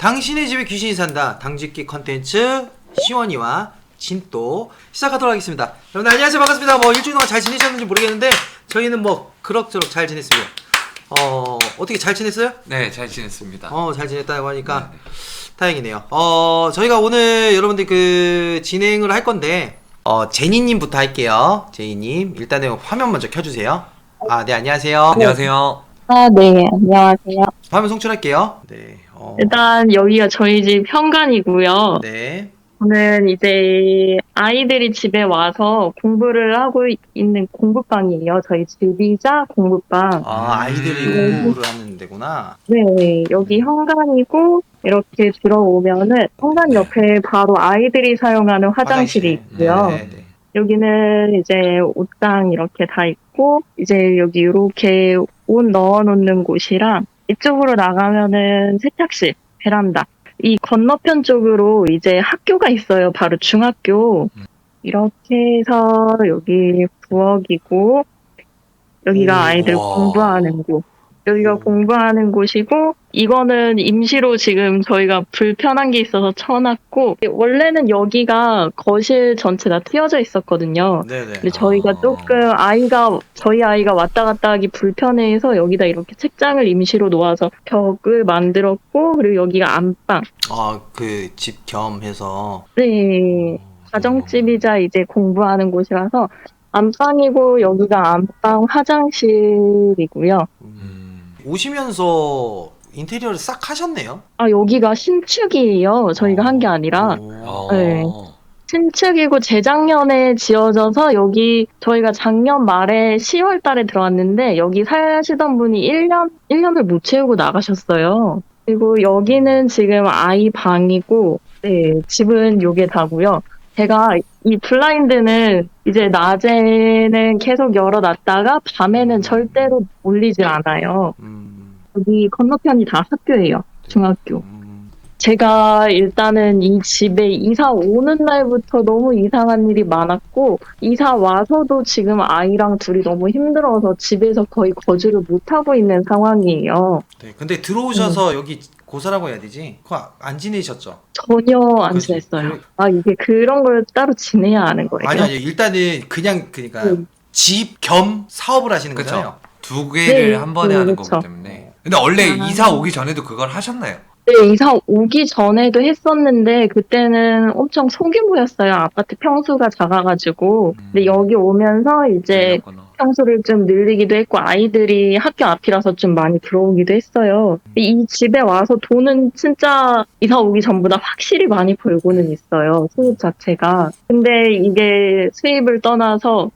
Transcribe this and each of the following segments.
당신의 집에 귀신이 산다 당직기 컨텐츠 시원이와 진또 시작하도록 하겠습니다. 여러분 안녕하세요, 반갑습니다. 뭐 일주일 동안 잘 지내셨는지 모르겠는데 저희는 뭐 그럭저럭 잘 지냈습니다. 어떻게 잘 지냈어요? 네, 잘 지냈습니다. 잘 지냈다고 하니까 네네. 다행이네요. 저희가 오늘 여러분들 그 진행을 할 건데 제니님부터 할게요. 제니님 일단은 화면 먼저 켜주세요. 네, 안녕하세요. 안녕하세요. 네, 안녕하세요. 화면 송출할게요. 네. 일단 여기가 저희 집 현관이고요. 네. 저는 이제 아이들이 집에 와서 공부를 하고 있는 공부방이에요. 저희 집이자 공부방. 아이들이 공부를 하는 데구나. 네, 여기 현관이고 이렇게 들어오면은 현관 옆에 바로 아이들이 사용하는 화장실이 있고요. 네. 여기는 이제 옷장 이렇게 다 있고 이제 여기 이렇게 옷 넣어놓는 곳이랑 이쪽으로 나가면은 세탁실, 베란다. 이 건너편 쪽으로 이제 학교가 있어요. 바로 중학교. 이렇게 해서 여기 부엌이고 여기가 아이들 우와. 공부하는 곳. 여기가 공부하는 곳이고 이거는 임시로 지금 저희가 불편한 게 있어서 쳐놨고 원래는 여기가 거실 전체 다 트여져 있었거든요. 네네. 근데 저희가 조금 저희 아이가 왔다 갔다 하기 불편해서 여기다 이렇게 책장을 임시로 놓아서 벽을 만들었고 그리고 여기가 안방. 그 집 겸해서. 네. 가정집이자 이제 공부하는 곳이라서 안방이고 여기가 안방 화장실이고요. 오시면서 인테리어를 싹 하셨네요. 여기가 신축이에요. 저희가 한 게 아니라. 네. 신축이고 재작년에 지어져서 여기 저희가 작년 말에 10월 달에 들어왔는데 여기 사시던 분이 1년을 못 채우고 나가셨어요. 그리고 여기는 지금 아이 방이고, 네, 집은 요게 다고요. 제가 이 블라인드는 이제 낮에는 계속 열어놨다가 밤에는 절대로 올리질 않아요. 여기 건너편이 다 학교예요. 중학교. 제가 일단은 이 집에 이사 오는 날부터 너무 이상한 일이 많았고 이사 와서도 지금 아이랑 둘이 너무 힘들어서 집에서 거의 거주를 못하고 있는 상황이에요. 네. 근데 들어오셔서 여기 고사라고 해야 되지? 그거 안 지내셨죠? 전혀 안 그치. 지냈어요. 이게 그런 걸 따로 지내야 하는 거예요. 아니 일단은 그러니까 집 겸 사업을 하시는 그쵸. 거잖아요. 두 개를 네, 한 번에 하는 그쵸. 거기 때문에. 근데 원래 이사 오기 전에도 그걸 하셨나요? 네, 이사 오기 전에도 했었는데 그때는 엄청 소규모였어요. 아파트 평수가 작아가지고. 근데 여기 오면서 이제 그랬구나. 평수를 좀 늘리기도 했고 아이들이 학교 앞이라서 좀 많이 들어오기도 했어요. 이 집에 와서 돈은 진짜 이사 오기 전보다 확실히 많이 벌고는 있어요. 수입 자체가. 근데 이게 수입을 떠나서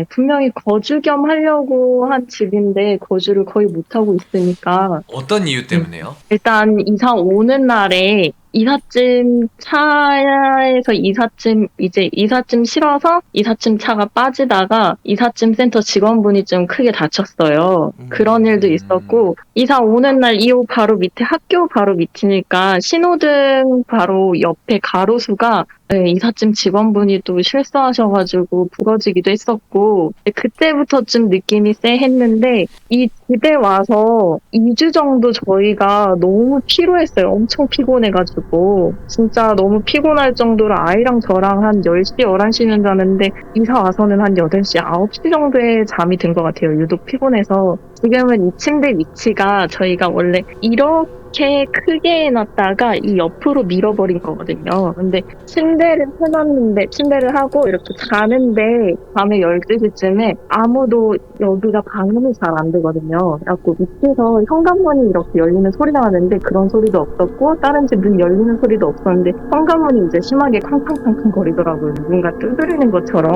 분명히 거주 겸 하려고 한 집인데 거주를 거의 못하고 있으니까 어떤 이유 때문에요? 일단 이사 오는 날에 이삿짐 차에서 이삿짐 실어서 이삿짐 차가 빠지다가 이삿짐 센터 직원분이 좀 크게 다쳤어요. 그런 일도 있었고 이사 오는 날 이 바로 밑에 학교 바로 밑이니까 신호등 바로 옆에 가로수가 이삿짐 직원분이 또 실수하셔가지고 부러지기도 했었고 그때부터 좀 느낌이 쎄했는데 이 집에 와서 2주 정도 저희가 너무 피로했어요. 엄청 피곤해가지고 진짜 너무 피곤할 정도로 아이랑 저랑 한 10시, 11시는 자는데 이사 와서는 한 8시, 9시 정도에 잠이 든 것 같아요. 유독 피곤해서. 지금은 이 침대 위치가 저희가 원래 이렇게 크게 해놨다가 이 옆으로 밀어버린 거거든요. 근데 침대를 하고 이렇게 자는데 밤에 12시쯤에 아무도 여기가 방음이 잘 안 되거든요. 그래갖고 밑에서 현관문이 이렇게 열리는 소리가 나는데 그런 소리도 없었고 다른 집 문 열리는 소리도 없었는데 현관문이 이제 심하게 쾅쾅쾅쾅 거리더라고요. 누군가 두드리는 것처럼.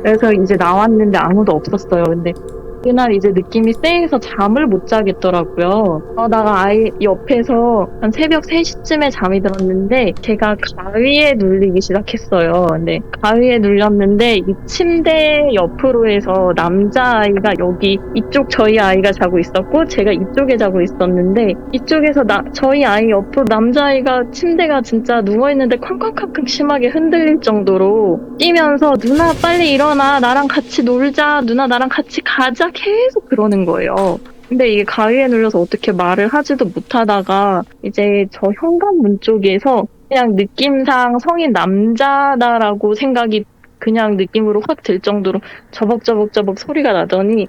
그래서 이제 나왔는데 아무도 없었어요. 근데 그날 이제 느낌이 쎄해서 잠을 못 자겠더라고요. 그러다가 아이 옆에서 한 새벽 3시쯤에 잠이 들었는데 걔가 가위에 눌리기 시작했어요. 근데 가위에 눌렸는데 이 침대 옆으로 해서 남자아이가 여기 이쪽 저희 아이가 자고 있었고 제가 이쪽에 자고 있었는데 이쪽에서 저희 아이 옆으로 남자아이가 침대가 진짜 누워있는데 쾅쾅쾅쾅 심하게 흔들릴 정도로 뛰면서 누나 빨리 일어나 나랑 같이 놀자 누나 나랑 같이 가자 계속 그러는 거예요. 근데 이게 가위에 눌려서 어떻게 말을 하지도 못하다가 이제 저 현관문 쪽에서 그냥 느낌상 성인 남자다라고 생각이 그냥 느낌으로 확 들 정도로 저벅저벅저벅 소리가 나더니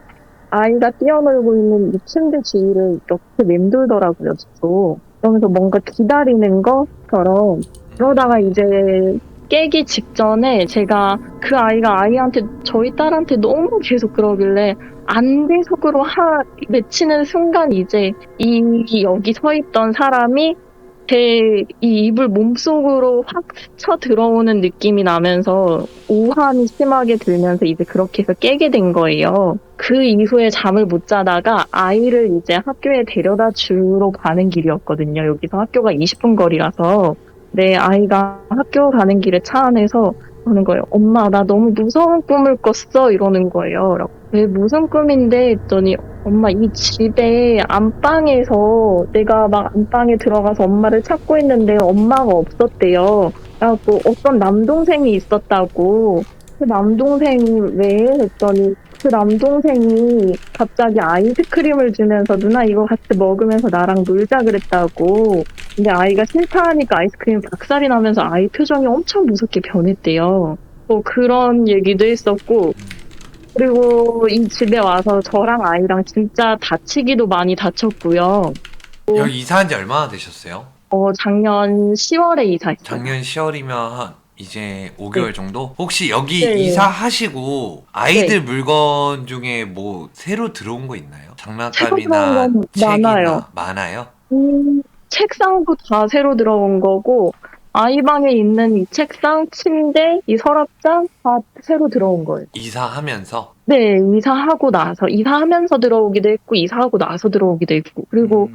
아이가 뛰어놀고 있는 이 침대 주위를 이렇게 맴돌더라고요, 계속. 그러면서 뭔가 기다리는 것처럼. 그러다가 이제 깨기 직전에 제가 그 아이가 저희 딸한테 너무 계속 그러길래 안 돼 속으로 외치는 순간 이제 여기 서 있던 사람이 제 이 이불 몸속으로 확 스쳐 들어오는 느낌이 나면서 오한이 심하게 들면서 이제 그렇게 해서 깨게 된 거예요. 그 이후에 잠을 못 자다가 아이를 이제 학교에 데려다 주러 가는 길이었거든요. 여기서 학교가 20분 거리라서. 내 아이가 학교 가는 길에 차 안에서 그러는 거예요. 엄마, 나 너무 무서운 꿈을 꿨어. 이러는 거예요. 왜 무슨 꿈인데? 했더니 엄마 이 집에 안방에서 내가 막 안방에 들어가서 엄마를 찾고 있는데 엄마가 없었대요. 그래갖고 어떤 남동생이 있었다고. 그 남동생이 왜? 했더니 그 남동생이 갑자기 아이스크림을 주면서 누나 이거 같이 먹으면서 나랑 놀자 그랬다고. 근데 아이가 싫다 하니까 아이스크림 박살이 나면서 아이 표정이 엄청 무섭게 변했대요. 뭐 그런 얘기도 했었고, 그리고 이 집에 와서 저랑 아이랑 진짜 다치기도 많이 다쳤고요. 여기 이사한 지 얼마나 되셨어요? 작년 10월에 이사했어요. 작년 10월이면 한 이제 5개월 네. 정도? 혹시 여기 네. 이사하시고 아이들 물건 중에 뭐 새로 들어온 거 있나요? 새로 장난감이나 들어온 건 책이나 많아요? 책상도 다 새로 들어온 거고, 아이 방에 있는 이 책상, 침대, 이 서랍장 다 새로 들어온 거예요. 이사하면서? 네, 이사하면서 들어오기도 했고, 이사하고 나서 들어오기도 했고, 그리고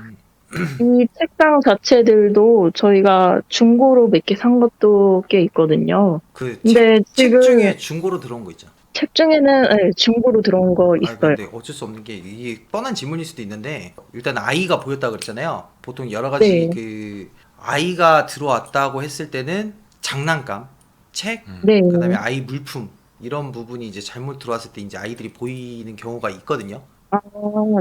이 책상 자체들도 저희가 중고로 몇 개 산 것도 꽤 있거든요. 그 근데 책 지금 중에 중고로 들어온 거 있잖아. 책 중에는 네, 중고로 들어온 거 아, 있어요. 근데 어쩔 수 없는 게 이게 뻔한 질문일 수도 있는데 일단 아이가 보였다 그랬잖아요. 보통 여러 가지 네. 그 아이가 들어왔다고 했을 때는 장난감, 책, 네. 그다음에 아이 물품 이런 부분이 이제 잘못 들어왔을 때 이제 아이들이 보이는 경우가 있거든요. 아,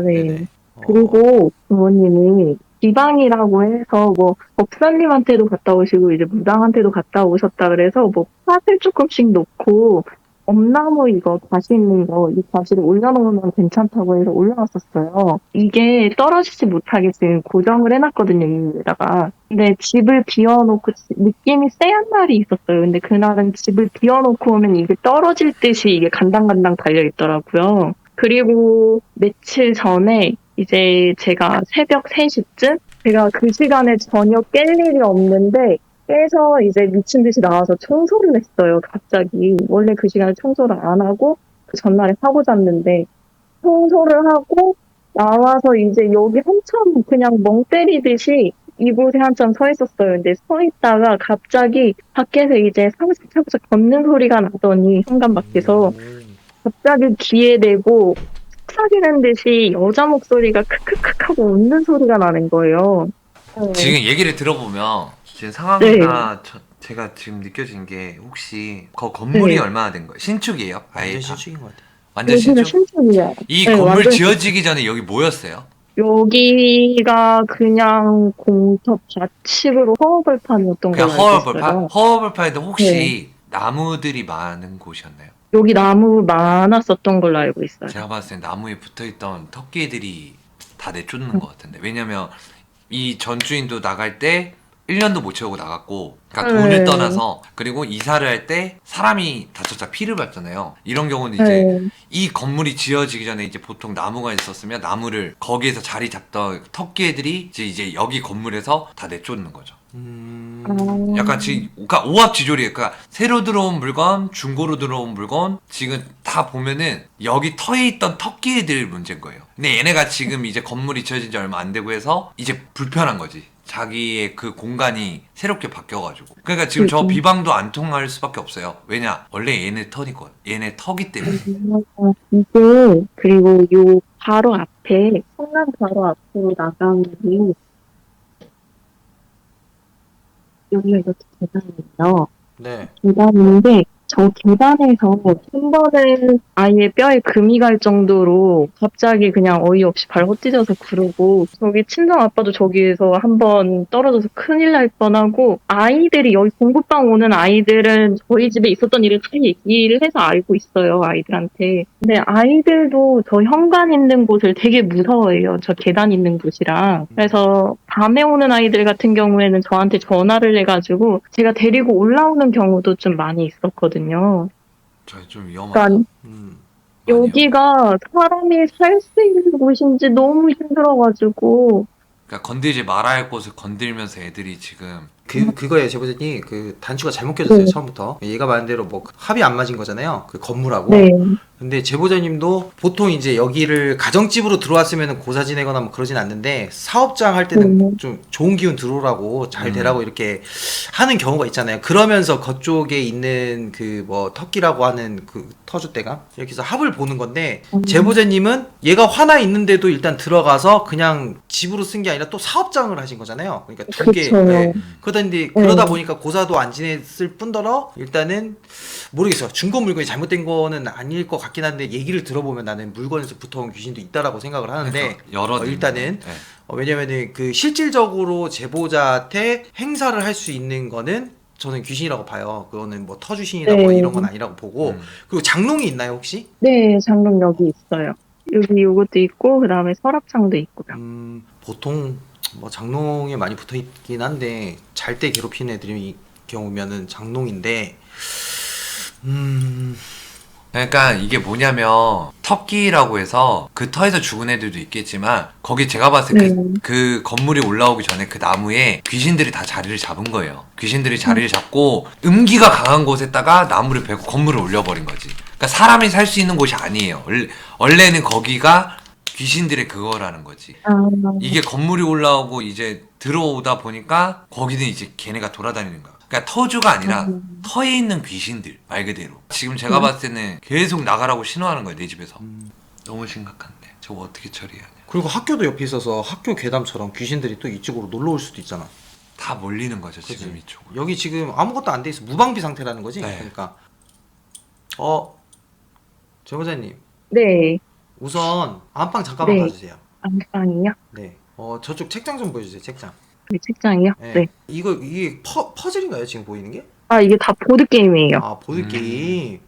네. 네네. 그리고 부모님이 지방이라고 해서 뭐 법사님한테도 갔다 오시고 이제 무당한테도 갔다 오셨다 그래서 뭐 팥을 조금씩 놓고 엄나무 이거 가시 있는 거 이 가시를 올려놓으면 괜찮다고 해서 올려놨었어요. 이게 떨어지지 못하게 지금 고정을 해놨거든요, 위에다가. 근데 집을 비워놓고 느낌이 쎄한 날이 있었어요. 근데 그날은 집을 비워놓고 오면 이게 떨어질 듯이 이게 간당간당 달려있더라고요. 그리고 며칠 전에 이제 제가 새벽 3시쯤 제가 그 시간에 전혀 깰 일이 없는데 깨서 이제 미친 듯이 나와서 청소를 했어요, 갑자기. 원래 그 시간에 청소를 안 하고 그 전날에 하고 잤는데 청소를 하고 나와서 이제 여기 한참 그냥 멍 때리듯이 이곳에 한참 서 있었어요. 근데 서 있다가 갑자기 밖에서 이제 사무실차고서 걷는 소리가 나더니 현관 밖에서 갑자기 귀에 대고 속삭이는 듯이 여자 목소리가 크크크 하고 웃는 소리가 나는 거예요. 지금 얘기를 들어보면 지금 네. 상황이나 제가 지금 느껴진 게 혹시 그 건물이 네. 얼마나 된 거예요? 신축이에요? 아예 완전 다? 신축인 것 같아요. 완전 여기는 신축? 신축이야. 이 네, 건물 완전 지어지기 전에 여기 뭐였어요? 여기가 그냥 공터 밭식으로 허허벌판이었던 그냥 걸로 알고 있어요. 허허벌판인데 혹시 나무들이 많은 곳이었나요? 여기 나무 많았었던 걸로 알고 있어요. 제가 봤을 때 나무에 붙어있던 토끼들이 다 내쫓는 것 같은데, 왜냐면 이 전주인도 나갈 때 1년도 못 채우고 나갔고, 그러니까 돈을 떠나서, 그리고 이사를 할 때 사람이 다쳤자 피를 봤잖아요. 이런 경우는 이제 네. 이 건물이 지어지기 전에 이제 보통 나무가 있었으면 나무를 거기에서 자리 잡던 토끼들이 이제 여기 건물에서 다 내쫓는 거죠. 약간 지금 그러니까 오합지졸이에요. 그러니까 새로 들어온 물건, 중고로 들어온 물건, 지금 다 보면은 여기 터에 있던 토끼들 문제인 거예요. 근데 얘네가 지금 이제 건물이 지어진 지 얼마 안 되고 해서 이제 불편한 거지. 자기의 그 공간이 새롭게 바뀌어가지고. 그러니까 지금 저 비방도 안 통할 수밖에 없어요. 왜냐? 원래 얘네 터니까. 얘네 터기 때문에. 이게 그리고 요 바로 앞에 성남 바로 앞으로 나가면 여기가 이렇게 계단이에요. 네. 계단인데 저 계단에서 한 번은 아예 뼈에 금이 갈 정도로 갑자기 그냥 어이없이 발 헛디뎌서 그러고 저기 친정 아빠도 저기에서 한 번 떨어져서 큰일 날 뻔하고 아이들이 여기 공부방 오는 아이들은 저희 집에 있었던 일을 다 얘기를 해서 알고 있어요 아이들한테. 근데 아이들도 저 현관 있는 곳을 되게 무서워해요. 저 계단 있는 곳이랑. 그래서 밤에 오는 아이들 같은 경우에는 저한테 전화를 해가지고 제가 데리고 올라오는 경우도 좀 많이 있었거든요. 저희 좀 위험하다. 그러니까 음. 여기가 사람이 살 수 있는 곳인지 너무 힘들어가지고. 그러니까 건들지 말아야 할 곳을 건들면서 애들이 지금 그거예요, 제보자님. 그 단추가 잘못 껴졌어요, 네. 처음부터. 얘가 말한 대로 뭐 합이 안 맞은 거잖아요. 그 건물하고. 네. 근데 제보자님도 보통 이제 여기를 가정집으로 들어왔으면 고사 지내거나 뭐 그러진 않는데 사업장 할 때는 좀 좋은 기운 들어오라고 잘 되라고 이렇게 하는 경우가 있잖아요. 그러면서 그쪽에 있는 그 뭐 터키라고 하는 그 터줏대감 이렇게 해서 합을 보는 건데 제보자님은 얘가 화나 있는데도 일단 들어가서 그냥 집으로 쓴 게 아니라 또 사업장을 하신 거잖아요. 그러니까 두 개. 그쵸. 네. 그러다 보니까 고사도 안 지냈을 뿐더러 일단은 모르겠어요. 중고 물건이 잘못된 거는 아닐 것 같긴 한데 얘기를 들어보면 나는 물건에서 붙어온 귀신도 있다라고 생각을 하는데 그러니까 여러 일단은 네. 왜냐면은 그 실질적으로 제보자한테 행사를 할 수 있는 거는 저는 귀신이라고 봐요. 그거는 뭐 터주신이나 뭐 네. 이런 건 아니라고 보고 그리고 장롱이 있나요 혹시? 네, 장롱 여기 있어요. 여기 요것도 있고 그다음에 서랍장도 있고요. 보통 뭐 장롱에 많이 붙어 있긴 한데 잘 때 괴롭히는 애들이 경우면은 장롱인데 그러니까 이게 뭐냐면 터키라고 해서 그 터에서 죽은 애들도 있겠지만 거기 제가 봤을 때 그 건물이 올라오기 전에 그 나무에 귀신들이 다 자리를 잡은 거예요. 귀신들이 자리를 잡고 음기가 강한 곳에다가 나무를 베고 건물을 올려버린 거지. 그러니까 사람이 살 수 있는 곳이 아니에요. 원래는 거기가 귀신들의 그거라는 거지. 이게 건물이 올라오고 이제 들어오다 보니까 거기는 이제 걔네가 돌아다니는 거야. 그러니까 터주가 아니라 터에 있는 귀신들 말 그대로. 지금 제가 봤을 때는 계속 나가라고 신호하는 거야 내 집에서. 너무 심각한데 저거 어떻게 처리해야 돼? 그리고 학교도 옆에 있어서 학교 괴담처럼 귀신들이 또 이쪽으로 놀러 올 수도 있잖아. 다 몰리는 거죠 그치? 지금 이쪽으로. 여기 지금 아무것도 안 돼 있어. 무방비 상태라는 거지. 네. 그러니까 제보자님 네, 우선 안방 잠깐만 네. 봐주세요. 안방이요? 네. 저쪽 책장 좀 보여주세요. 책장. 그 책장이요? 네. 네. 이게 퍼즐인가요? 지금 보이는 게? 아, 이게 다 보드게임이에요. 아 보드 게임.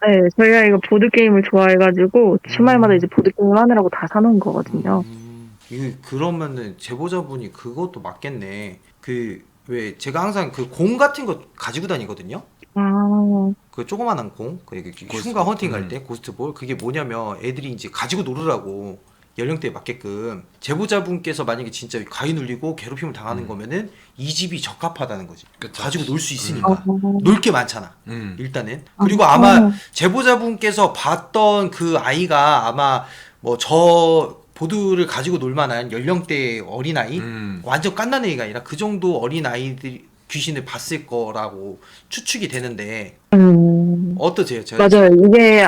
네, 저희가 이거 보드게임을 좋아해가지고 주말마다 이제 보드게임 하느라고 다 사놓은 거거든요. 이거 그러면은 제보자분이 그것도 맞겠네. 그 왜 제가 항상 그 공 같은 거 가지고 다니거든요. 아, 그 조그만한 공, 그 흉가 헌팅 갈 때 고스트볼 그게 뭐냐면 애들이 이제 가지고 놀으라고 연령대에 맞게끔 제보자분께서 만약에 진짜 가위 눌리고 괴롭힘을 당하는 거면은 이 집이 적합하다는 거지. 그쵸. 가지고 놀 수 있으니까 어, 놀 게 많잖아. 음. 일단은 그리고 아마 제보자분께서 봤던 그 아이가 아마 뭐 저 보드를 가지고 놀 만한 연령대 어린 아이 완전 깐난 애가 아니라 그 정도 어린 아이들이 귀신을 봤을 거라고 추측이 되는데 어떠세요? 맞아요. 이게,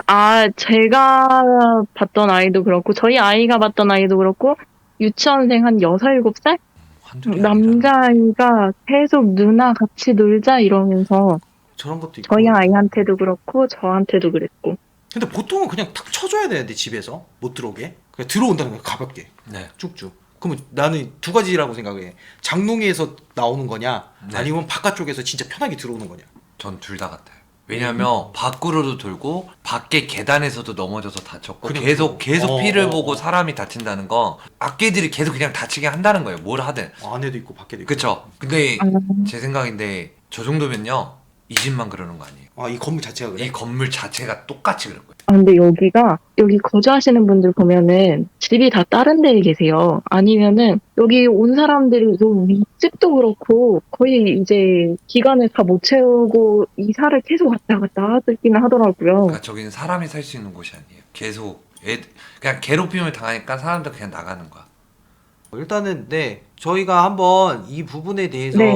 제가 봤던 아이도 그렇고, 저희 아이가 봤던 아이도 그렇고, 유치원생 한 6, 7살? 한둘이 아니라. 남자아이가 계속 누나 같이 놀자 이러면서, 저런 것도 있고. 저희 아이한테도 그렇고, 저한테도 그랬고. 근데 보통은 그냥 탁 쳐줘야 되는데 집에서 못 들어오게 그냥 들어온다는 거야 가볍게 네. 쭉쭉. 그러면 나는 두 가지라고 생각해. 장롱에서 나오는 거냐 네. 아니면 바깥쪽에서 진짜 편하게 들어오는 거냐. 전 둘 다 같아요. 왜냐면 밖으로도 돌고 밖에 계단에서도 넘어져서 다쳤고 그냥 계속 피를 어. 보고 사람이 다친다는 거 악귀들이 계속 그냥 다치게 한다는 거예요. 뭘 하든. 안에도 있고 밖에도 있고. 그쵸? 근데 제 생각인데 저 정도면요 이 집만 그러는 거 아니에요. 이 건물 자체가 그래? 이 건물 자체가 똑같이 그럴 거예요. 근데 여기 거주하시는 분들 보면은 집이 다 다른 데에 계세요. 아니면은 여기 온 사람들이 요 윗집도 그렇고 거의 이제 기간을 다 못 채우고 이사를 계속 왔다 갔다 하기는 하더라고요. 그러니까 저기는 사람이 살 수 있는 곳이 아니에요. 계속 그냥 괴롭힘을 당하니까 사람들 그냥 나가는 거야. 일단은 네 저희가 한번 이 부분에 대해서 네.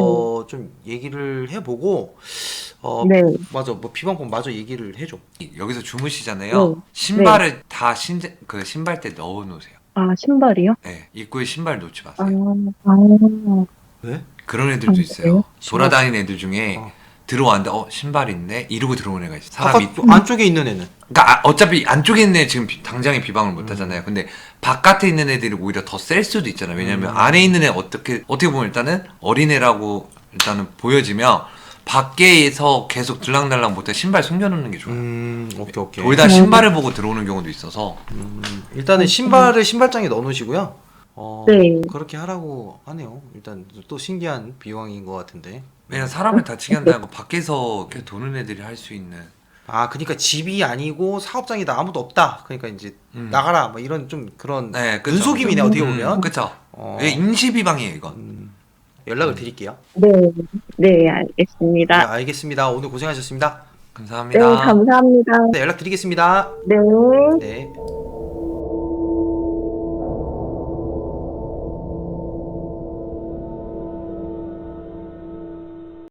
좀 얘기를 해보고 네. 맞아 뭐 비방법 마저 얘기를 해줘. 여기서 주무시잖아요. 네. 신발을 다 그 신발대 넣어 놓으세요. 신발이요? 네, 입구에 신발 놓지 마세요. 아, 왜? 그런 애들도 그래요? 있어요. 돌아다니는 애들 중에 어. 들어왔는데 신발 있네 이러고 들어오는 애가 있어. 사람이. 바깥 안쪽에 있는 애는. 그러니까 어차피 안쪽에 있는 애 지금 당장에 비방을 못 하잖아요. 근데 바깥에 있는 애들이 오히려 더 셀 수도 있잖아요. 왜냐면 안에 있는 애 어떻게 보면 일단은 어린애라고 일단은 보여지면 밖에서 계속 들락날락 못해 신발 숨겨놓는 게 좋아요. 오케이. 거기다 신발을 보고 들어오는 경우도 있어서. 일단은 신발을 신발장에 넣어놓으시고요. 네. 그렇게 하라고 하네요. 일단 또 신기한 비용인 것 같은데. 왜냐면 사람을 다치게 한다고 밖에서 이렇게 도는 애들이 할 수 있는. 그러니까 집이 아니고 사업장이다 아무도 없다. 그러니까 이제 나가라 뭐 이런 좀 그런 네, 그쵸. 눈속임이네 어떻게 보면. 그쵸. 임시 비방이에요 이건. 연락을 드릴게요. 네, 네, 알겠습니다. 네, 알겠습니다. 오늘 고생하셨습니다. 네, 감사합니다. 감사합니다. 네, 연락 드리겠습니다. 네. 네.